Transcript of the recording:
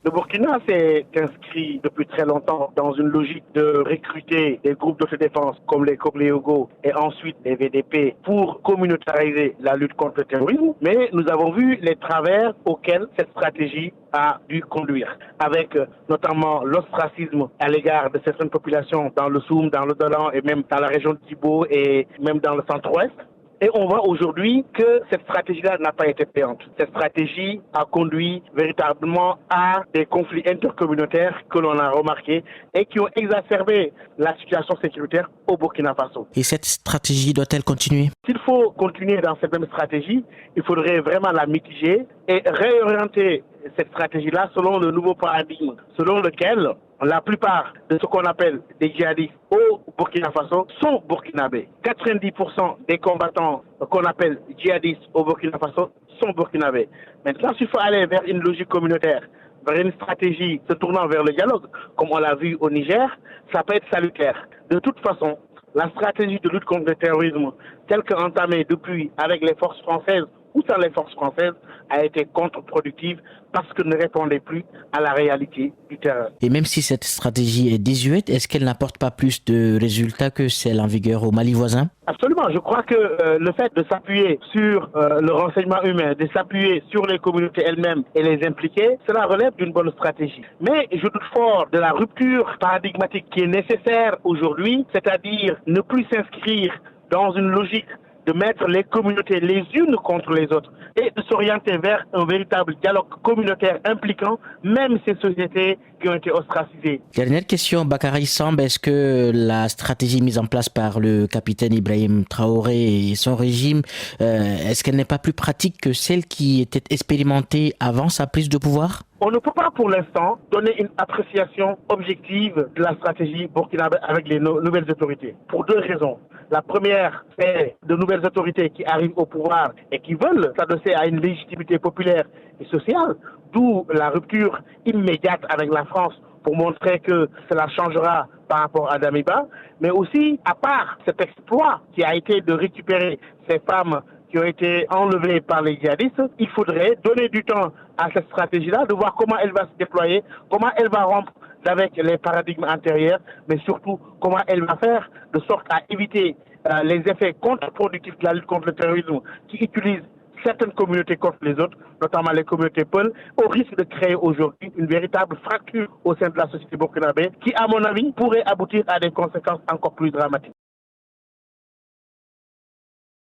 Le Burkina s'est inscrit depuis très longtemps dans une logique de recruter des groupes d'autodéfense comme les Cogléogo et ensuite les VDP pour communautariser la lutte contre le terrorisme. Mais nous avons vu les travers auxquels cette stratégie a dû conduire, avec notamment l'ostracisme à l'égard de certaines populations dans le Soum, dans le Dolan et même dans la région de Djibo et même dans le centre-ouest. Et on voit aujourd'hui que cette stratégie-là n'a pas été payante. Cette stratégie a conduit véritablement à des conflits intercommunautaires que l'on a remarqués et qui ont exacerbé la situation sécuritaire au Burkina Faso. Et cette stratégie doit-elle continuer? S'il faut continuer dans cette même stratégie, il faudrait vraiment la mitiger et réorienter cette stratégie-là selon le nouveau paradigme, selon lequel la plupart de ce qu'on appelle des djihadistes au Burkina Faso sont burkinabés. 90% des combattants qu'on appelle djihadistes au Burkina Faso sont burkinabés. Maintenant, s'il faut aller vers une logique communautaire, vers une stratégie se tournant vers le dialogue, comme on l'a vu au Niger, ça peut être salutaire. De toute façon, la stratégie de lutte contre le terrorisme, telle qu'entamée depuis avec les forces françaises ou sans les forces françaises, a été contre-productive parce qu'elle ne répondait plus à la réalité du terrain. Et même si cette stratégie est désuète, est-ce qu'elle n'apporte pas plus de résultats que celle en vigueur au Mali voisin? Absolument. Je crois que le fait de s'appuyer sur le renseignement humain, de s'appuyer sur les communautés elles-mêmes et les impliquer, cela relève d'une bonne stratégie. Mais je doute fort de la rupture paradigmatique qui est nécessaire aujourd'hui, c'est-à-dire ne plus s'inscrire dans une logique de mettre les communautés les unes contre les autres et de s'orienter vers un véritable dialogue communautaire impliquant même ces sociétés qui ont été ostracisées. Dernière question, Bakary Samb, est-ce que la stratégie mise en place par le capitaine Ibrahim Traoré et son régime, est-ce qu'elle n'est pas plus pratique que celle qui était expérimentée avant sa prise de pouvoir? On ne peut pas pour l'instant donner une appréciation objective de la stratégie burkinabé avec les nouvelles autorités. Pour deux raisons. La première, c'est de nouvelles autorités qui arrivent au pouvoir et qui veulent s'adosser à une légitimité populaire et sociale, d'où la rupture immédiate avec la France pour montrer que cela changera par rapport à Damiba. Mais aussi, à part cet exploit qui a été de récupérer ces femmes qui ont été enlevées par les djihadistes, il faudrait donner du temps à cette stratégie-là, de voir comment elle va se déployer, comment elle va rompre avec les paradigmes antérieurs, mais surtout comment elle va faire de sorte à éviter les effets contre-productifs de la lutte contre le terrorisme qui utilisent certaines communautés contre les autres, notamment les communautés peules, au risque de créer aujourd'hui une véritable fracture au sein de la société burkinabé qui, à mon avis, pourrait aboutir à des conséquences encore plus dramatiques.